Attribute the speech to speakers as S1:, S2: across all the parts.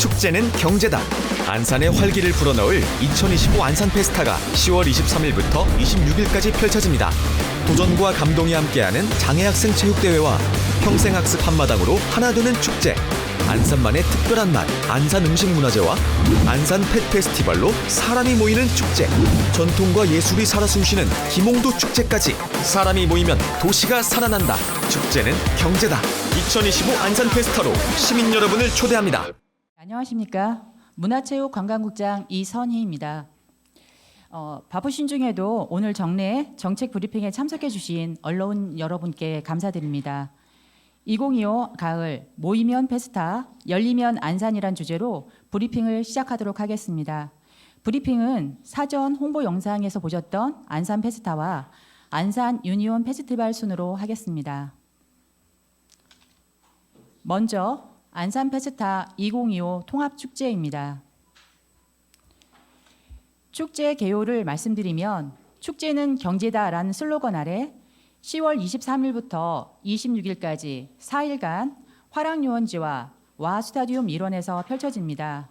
S1: 축제는 경제다. 안산의 활기를 불어넣을 2025 안산 페스타가 10월 23일부터 26일까지 펼쳐집니다. 도전과 감동이 함께하는 장애학생 체육대회와 평생학습 한마당으로 하나 되는 축제. 안산만의 특별한 맛, 안산 음식문화제와 안산 펫 페스티벌로 사람이 모이는 축제. 전통과 예술이 살아 숨쉬는 김홍도 축제까지. 사람이 모이면 도시가 살아난다. 축제는 경제다. 2025 안산 페스타로 시민 여러분을 초대합니다.
S2: 안녕하십니까. 문화체육관광국장 이선희입니다. 바쁘신 중에도 오늘 정례 정책 브리핑에 참석해 주신 언론 여러분께 감사드립니다. 2025 가을 모이면 페스타, 열리면 안산이란 주제로 브리핑을 시작하도록 하겠습니다. 브리핑은 사전 홍보 영상에서 보셨던 안산 페스타와 안산 유니온 페스티벌 순으로 하겠습니다. 먼저 안산 페스타 2025 통합축제입니다. 축제 개요를 말씀드리면 축제는 경제다라는 슬로건 아래 10월 23일부터 26일까지 4일간 화랑유원지와 와스타디움 일원에서 펼쳐집니다.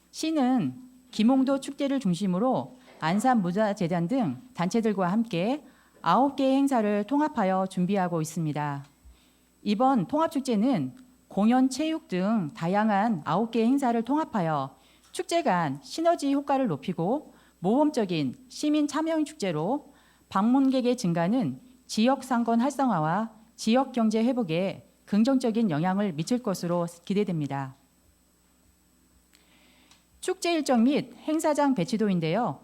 S2: 시는 김홍도 축제를 중심으로 안산문화재단 등 단체들과 함께 9개의 행사를 통합하여 준비하고 있습니다. 이번 통합축제는 공연, 체육 등 다양한 9개의 행사를 통합하여 축제 간 시너지 효과를 높이고 모범적인 시민 참여형 축제로 방문객의 증가는 지역 상권 활성화와 지역 경제 회복에 긍정적인 영향을 미칠 것으로 기대됩니다. 축제 일정 및 행사장 배치도인데요.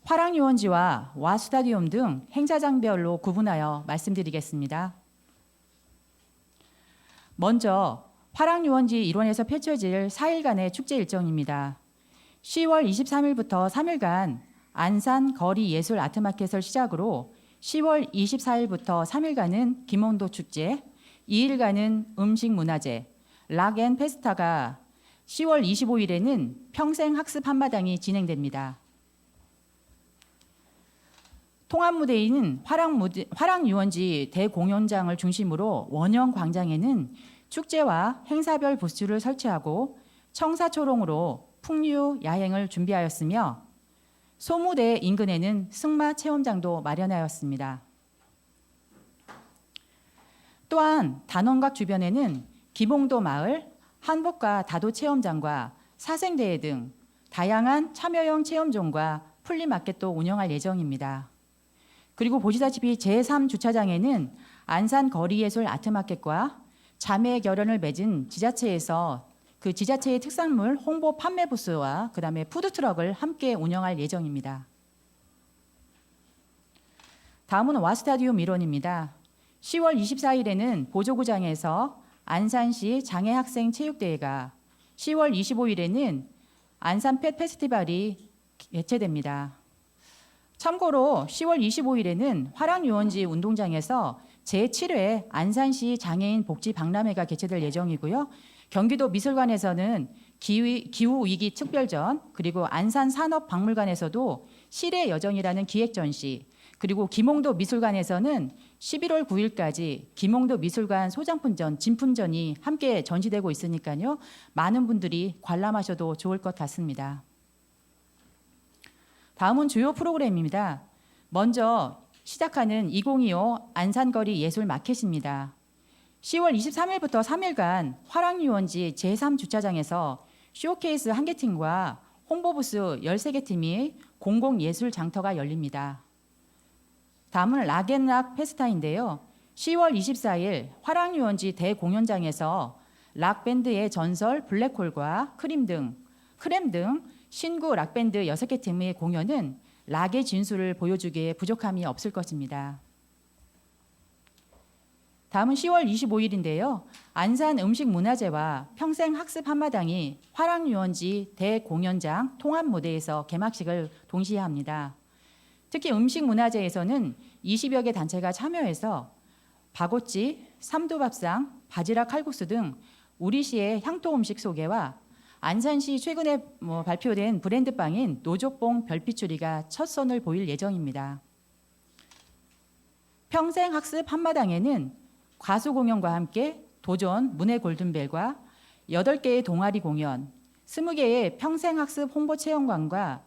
S2: 화랑유원지와 와스타디움 등 행사장별로 구분하여 말씀드리겠습니다. 먼저 화랑유원지 일원에서 펼쳐질 4일간의 축제 일정입니다. 10월 23일부터 3일간 안산 거리 예술 아트마켓을 시작으로 10월 24일부터 3일간은 김홍도 축제, 2일간은 음식문화제, 락앤 페스타가 10월 25일에는 평생학습 한마당이 진행됩니다. 통합무대인 화랑유원지 대공연장을 중심으로 원형 광장에는 축제와 행사별 부스를 설치하고 청사초롱으로 풍류 야행을 준비하였으며 소무대 인근에는 승마 체험장도 마련하였습니다. 또한 단원각 주변에는 기봉도 마을, 한복과 다도 체험장과 사생대회 등 다양한 참여형 체험존과 플리마켓도 운영할 예정입니다. 그리고 보시다시피 제3주차장에는 안산 거리예술 아트마켓과 자매 결연을 맺은 지자체에서 그 지자체의 특산물 홍보 판매 부스와 그다음에 푸드트럭을 함께 운영할 예정입니다. 다음은 와스타디움 일원입니다. 10월 24일에는 보조구장에서 안산시 장애학생 체육대회가, 10월 25일에는 안산 펫 페스티벌이 개최됩니다. 참고로 10월 25일에는 화랑유원지 운동장에서 제7회 안산시 장애인 복지 박람회가 개최될 예정이고요. 경기도 미술관에서는 기후위기 특별전, 그리고 안산산업박물관에서도 시래 여정이라는 기획전시, 그리고 김홍도 미술관에서는 11월 9일까지 김홍도 미술관 소장품전, 진품전이 함께 전시되고 있으니까요. 많은 분들이 관람하셔도 좋을 것 같습니다. 다음은 주요 프로그램입니다. 먼저 시작하는 2025 안산거리 예술 마켓입니다. 10월 23일부터 3일간 화랑유원지 제3주차장에서 쇼케이스 1개 팀과 홍보부스 13개 팀이 공공예술 장터가 열립니다. 다음은 락앤락 페스타인데요. 10월 24일 화랑유원지 대공연장에서 락밴드의 전설 블랙홀과 크렘 등 신구 락밴드 6개 팀의 공연은 락의 진수를 보여주기에 부족함이 없을 것입니다. 다음은 10월 25일인데요. 안산 음식문화제와 평생학습 한마당이 화랑유원지 대공연장 통합무대에서 개막식을 동시에 합니다. 특히 음식문화제에서는 20여 개 단체가 참여해서 바고치, 삼도밥상, 바지락 칼국수 등 우리시의 향토 음식 소개와 안산시 최근에 발표된 브랜드빵인 노족봉 별빛추리가 첫 선을 보일 예정입니다. 평생학습 한마당에는 가수 공연과 함께 도전 문해 골든벨과 8개의 동아리 공연, 20개의 평생학습 홍보 체험관과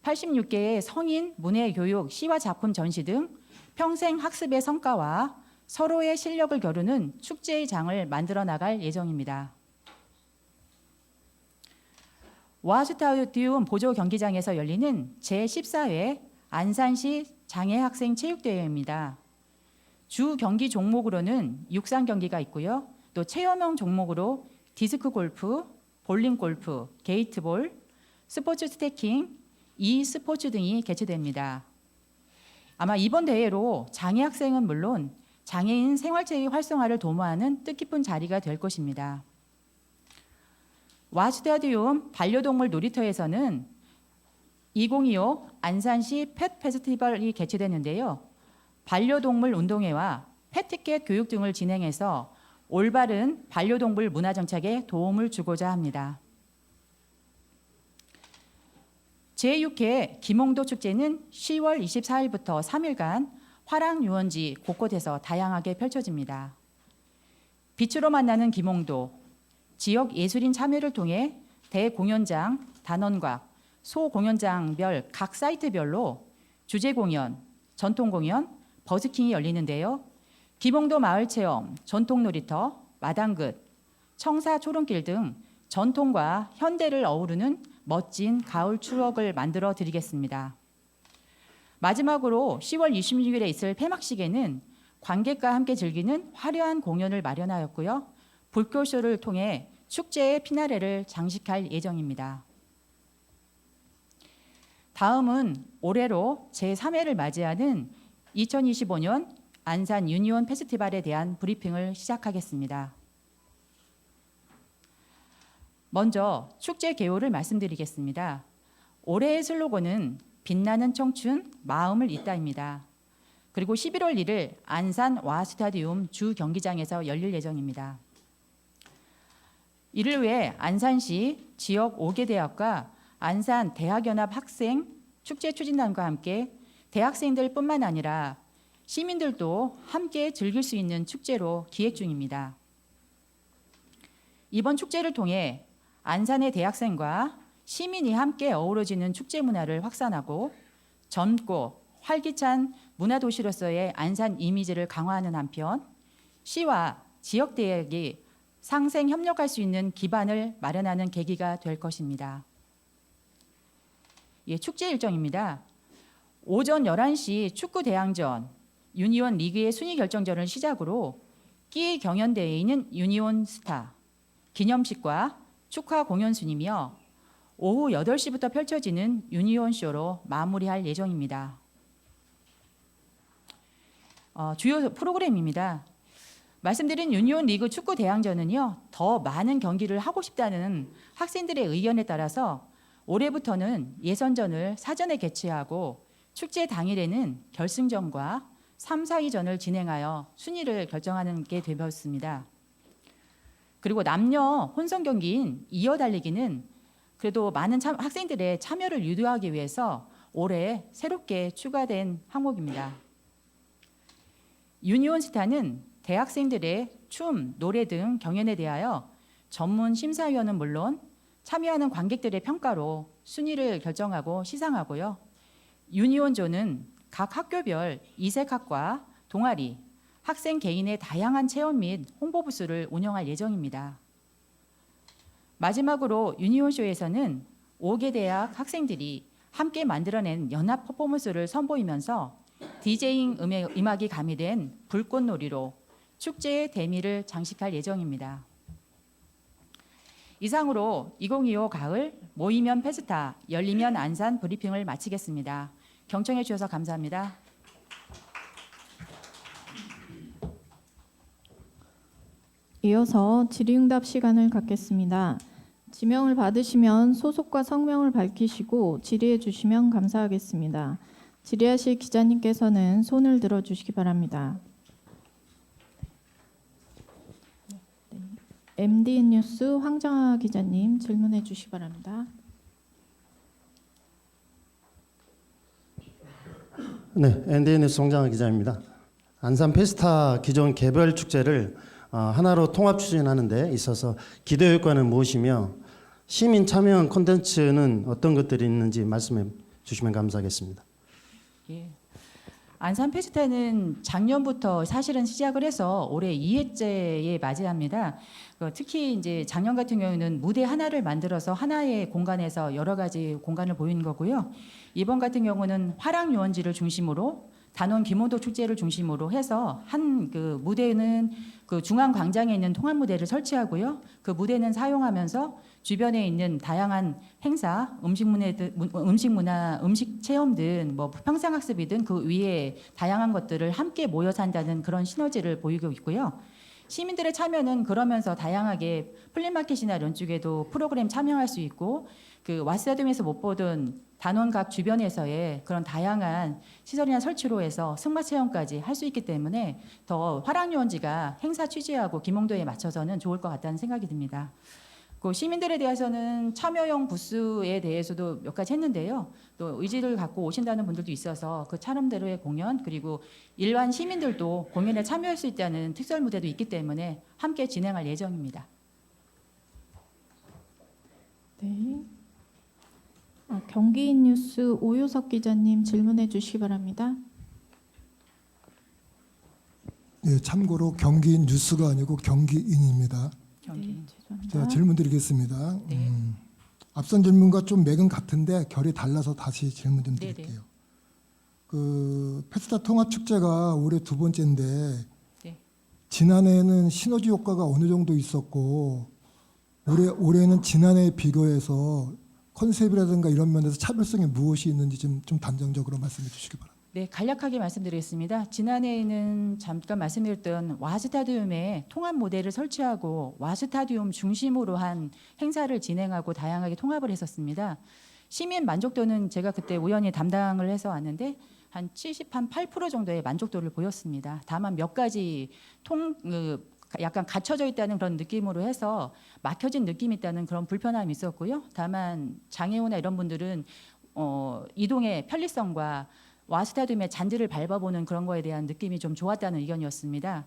S2: 86개의 성인 문해교육 시와 작품 전시 등 평생학습의 성과와 서로의 실력을 겨루는 축제의 장을 만들어 나갈 예정입니다. 와스타디움 보조 경기장에서 열리는 제14회 안산시 장애학생 체육대회입니다. 주 경기 종목으로는 육상 경기가 있고요. 또 체험형 종목으로 디스크 골프, 볼링 골프, 게이트볼, 스포츠 스태킹, e스포츠 등이 개최됩니다. 아마 이번 대회로 장애학생은 물론 장애인 생활체의 활성화를 도모하는 뜻깊은 자리가 될 것입니다. 와스타디움 반려동물 놀이터에서는 2025 안산시 펫 페스티벌이 개최되는데요. 반려동물 운동회와 펫티켓 교육 등을 진행해서 올바른 반려동물 문화 정착에 도움을 주고자 합니다. 제6회 김홍도 축제는 10월 24일부터 3일간 화랑 유원지 곳곳에서 다양하게 펼쳐집니다. 빛으로 만나는 김홍도, 지역 예술인 참여를 통해 대공연장, 단원각, 소공연장별 각 사이트별로 주제 공연, 전통 공연, 버스킹이 열리는데요. 김홍도 마을체험, 전통놀이터, 마당긋, 청사 초롱길 등 전통과 현대를 어우르는 멋진 가을 추억을 만들어 드리겠습니다. 마지막으로 10월 26일에 있을 폐막식에는 관객과 함께 즐기는 화려한 공연을 마련하였고요. 불꽃쇼를 통해 축제의 피나레를 장식할 예정입니다. 다음은 올해로 제3회를 맞이하는 2025년 안산 유니온 페스티벌에 대한 브리핑을 시작하겠습니다. 먼저 축제 개요를 말씀드리겠습니다. 올해의 슬로건은 빛나는 청춘, 마음을 잇다입니다. 그리고 11월 1일 안산 와스타디움 주 경기장에서 열릴 예정입니다. 이를 위해 안산시 지역 5개 대학과 안산 대학연합 학생 축제 추진단과 함께 대학생들뿐만 아니라 시민들도 함께 즐길 수 있는 축제로 기획 중입니다. 이번 축제를 통해 안산의 대학생과 시민이 함께 어우러지는 축제 문화를 확산하고 젊고 활기찬 문화도시로서의 안산 이미지를 강화하는 한편 시와 지역 대학이 상생 협력할 수 있는 기반을 마련하는 계기가 될 것입니다. 축제 일정입니다. 오전 11시 축구 대항전, 유니온 리그의 순위 결정전을 시작으로 끼 경연대회에 있는 유니온 스타, 기념식과 축하 공연 순이며 오후 8시부터 펼쳐지는 유니온 쇼로 마무리할 예정입니다. 주요 프로그램입니다. 말씀드린 유니온 리그 축구 대항전은요, 더 많은 경기를 하고 싶다는 학생들의 의견에 따라서 올해부터는 예선전을 사전에 개최하고 축제 당일에는 결승전과 3, 4위전을 진행하여 순위를 결정하는 게 되었습니다. 그리고 남녀 혼성 경기인 이어달리기는 그래도 많은 학생들의 참여를 유도하기 위해서 올해 새롭게 추가된 항목입니다. 유니온 스타는 대학생들의 춤, 노래 등 경연에 대하여 전문 심사위원은 물론 참여하는 관객들의 평가로 순위를 결정하고 시상하고요. 유니온조는 각 학교별 이색학과, 동아리, 학생 개인의 다양한 체험 및 홍보 부스를 운영할 예정입니다. 마지막으로 유니온쇼에서는 5개 대학 학생들이 함께 만들어낸 연합 퍼포먼스를 선보이면서 디제잉 음악이 가미된 불꽃놀이로 축제의 대미를 장식할 예정입니다. 이상으로 2025 가을 모이면 페스타, 열리면 안산 브리핑을 마치겠습니다. 경청해 주셔서 감사합니다.
S3: 이어서 질의응답 시간을 갖겠습니다. 지명을 받으시면 소속과 성명을 밝히시고 질의해 주시면 감사하겠습니다. 질의하실 기자님께서는 손을 들어주시기 바랍니다. MDN 뉴스 황정아 기자님 질문해 주시기 바랍니다.
S4: 네, MDN 뉴스 황정아 기자입니다. 안산 페스타 기존 개별 축제를 하나로 통합 추진하는 데 있어서 기대 효과는 무엇이며 시민 참여형 콘텐츠는 어떤 것들이 있는지 말씀해 주시면 감사하겠습니다.
S2: 예. 안산 페스타는 작년부터 사실은 시작을 해서 올해 2회째에 맞이합니다. 특히 이제 작년 같은 경우에는 무대 하나를 만들어서 하나의 공간에서 여러 가지 공간을 보이는 거고요. 이번 같은 경우는 화랑 유원지를 중심으로 단원 김원도 축제를 중심으로 해서 한 그 무대는 그 중앙 광장에 있는 통합 무대를 설치하고요. 그 무대는 사용하면서 주변에 있는 다양한 행사, 음식 문화, 음식 체험 등 뭐 평상학습이든 그 위에 다양한 것들을 함께 모여서 한다는 그런 시너지를 보이고 있고요. 시민들의 참여는 그러면서 다양하게 플리마켓이나 이런 쪽에도 프로그램 참여할 수 있고 그 와스다둠에서 못 보던 단원각 주변에서의 그런 다양한 시설이나 설치로 해서 승마 체험까지 할 수 있기 때문에 더 화랑유원지가 행사 취지하고 기몽도에 맞춰서는 좋을 것 같다는 생각이 듭니다. 그 시민들에 대해서는 참여형 부스에 대해서도 몇 가지 했는데요. 또 의지를 갖고 오신다는 분들도 있어서 그 차름대로의 공연 그리고 일반 시민들도 공연에 참여할 수 있다는 특설 무대도 있기 때문에 함께 진행할 예정입니다.
S3: 네. 경기인 뉴스 오효석 기자님 질문해 주시기 바랍니다.
S5: 네, 참고로 경기인 뉴스가 아니고 경기인입니다.
S3: 네, 죄송합니다.
S5: 제가 질문 드리겠습니다.
S2: 네.
S5: 앞선 질문과 좀 맥은 같은데 결이 달라서 다시 질문 좀
S2: 네네.
S5: 드릴게요. 그 페스타 통합 축제가 올해 두 번째인데
S2: 네.
S5: 지난해에는 시너지 효과가 어느 정도 있었고 올해는 지난해에 비교해서 컨셉이라든가 이런 면에서 차별성이 무엇이 있는지 좀 단정적으로 말씀해 주시기 바랍니다.
S2: 네, 간략하게 말씀드리겠습니다. 지난해에는 잠깐 말씀드렸던 와스타디움에 통합 모델을 설치하고 와스타디움 중심으로 한 행사를 진행하고 다양하게 통합을 했었습니다. 시민 만족도는 제가 그때 우연히 담당을 해서 왔는데 한 78% 정도의 만족도를 보였습니다. 다만 몇 가지 약간 갇혀져 있다는 그런 느낌으로 해서 막혀진 느낌이 있다는 그런 불편함이 있었고요. 다만 장애우나 이런 분들은 이동의 편리성과 와스타디움의 잔디를 밟아보는 그런 거에 대한 느낌이 좀 좋았다는 의견이었습니다.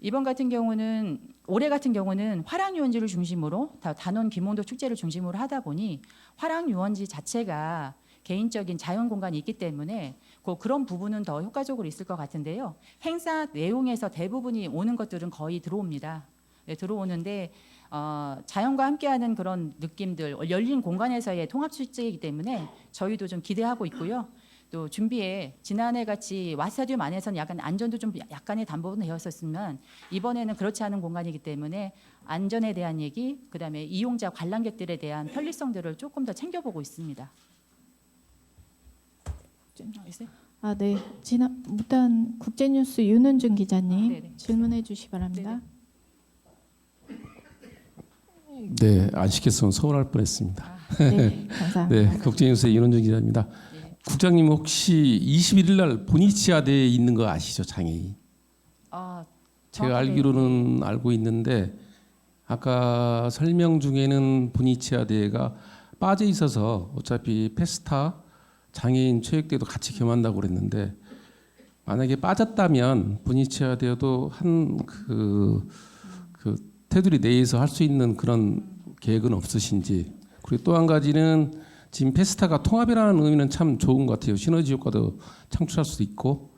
S2: 이번 같은 경우는 올해 같은 경우는 화랑유원지를 중심으로 단원 김원도 축제를 중심으로 하다 보니 화랑유원지 자체가 개인적인 자연 공간이 있기 때문에 그런 부분은 더 효과적으로 있을 것 같은데요. 행사 내용에서 대부분이 오는 것들은 거의 들어옵니다. 네, 들어오는데 자연과 함께하는 그런 느낌들, 열린 공간에서의 통합 축제이기 때문에 저희도 좀 기대하고 있고요. 또 준비에 지난해 같이 와스타디움 안에서는 약간 안전도 좀 약간의 담보는 되었었지만 이번에는 그렇지 않은 공간이기 때문에 안전에 대한 얘기, 그다음에 이용자 관람객들에 대한 편리성들을 조금 더 챙겨보고 있습니다.
S3: 네. 무단 국제뉴스 윤은준 기자님
S2: 네네.
S3: 질문해 주시기 바랍니다.
S6: 네, 안 시켰으면 서운할 뻔했습니다.
S3: 네, 감사합니다.
S6: 네, 국제뉴스의 윤원준 기자입니다.
S2: 네.
S6: 국장님 혹시 21일 날 보니치아대에 있는 거 아시죠, 장애인? 제가
S2: 정확하게-
S6: 알기로는 알고 있는데 아까 설명 중에는 보니치아대가 빠져 있어서 어차피 페스타 장애인 체육대회도 같이 겸한다고 그랬는데 만약에 빠졌다면 보니치아대도 한 그 테두리 내에서 할 수 있는 그런 계획은 없으신지. 그리고 또 한 가지는 지금 페스타가 통합이라는 의미는 참 좋은 것 같아요. 시너지 효과도 창출할 수도 있고.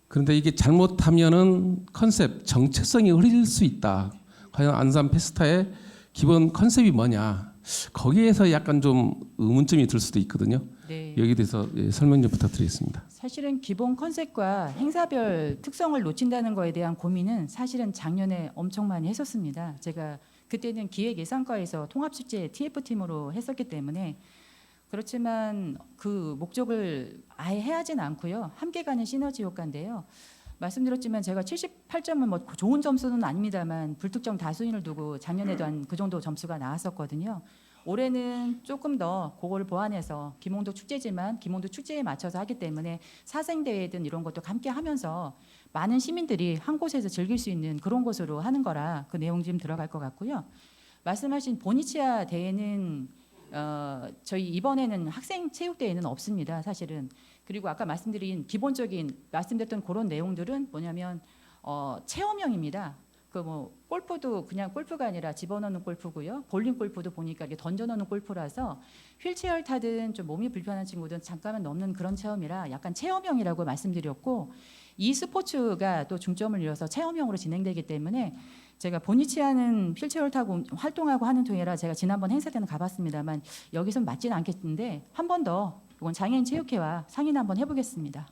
S6: 그런데 이게 잘못하면은 컨셉 정체성이 흐릴 수 있다. 과연 안산 페스타의 기본 컨셉이 뭐냐? 거기에서 약간 좀 의문점이 들 수도 있거든요.
S2: 네.
S6: 여기에 대해서 설명 좀 부탁드리겠습니다.
S2: 사실은 기본 컨셉과 행사별 특성을 놓친다는 거에 대한 고민은 사실은 작년에 엄청 많이 했었습니다. 제가 그때는 기획예산과에서 통합축제 TF팀으로 했었기 때문에 그렇지만 그 목적을 아예 해야지는 않고요. 함께 가는 시너지 효과인데요. 말씀드렸지만 제가 78점은 뭐 좋은 점수는 아닙니다만 불특정 다수인을 두고 작년에도 한 그 정도 점수가 나왔었거든요. 올해는 조금 더 그거를 보완해서 김홍도 축제지만 김홍도 축제에 맞춰서 하기 때문에 사생대회든 이런 것도 함께 하면서 많은 시민들이 한 곳에서 즐길 수 있는 그런 곳으로 하는 거라 그 내용 좀 들어갈 것 같고요. 말씀하신 보니치아 대회는 저희 이번에는 학생 체육대회는 없습니다. 사실은. 그리고 아까 말씀드린 기본적인 말씀드렸던 그런 내용들은 뭐냐면 체험형입니다. 그 뭐 골프도 그냥 골프가 아니라 집어넣는 골프고요. 볼링 골프도 보니까 이게 던져넣는 골프라서 휠체어를 타든 좀 몸이 불편한 친구든 잠깐만 넘는 그런 체험이라 약간 체험형이라고 말씀드렸고 이 스포츠가 또 중점을 이뤄서 체험형으로 진행되기 때문에 제가 본의치 않은 휠체어를 타고 활동하고 하는 통이라 제가 지난번 행사 때는 가봤습니다만 여기선 맞지는 않겠는데 한 번 더 이건 장애인 체육회와 상의는 한번 해보겠습니다.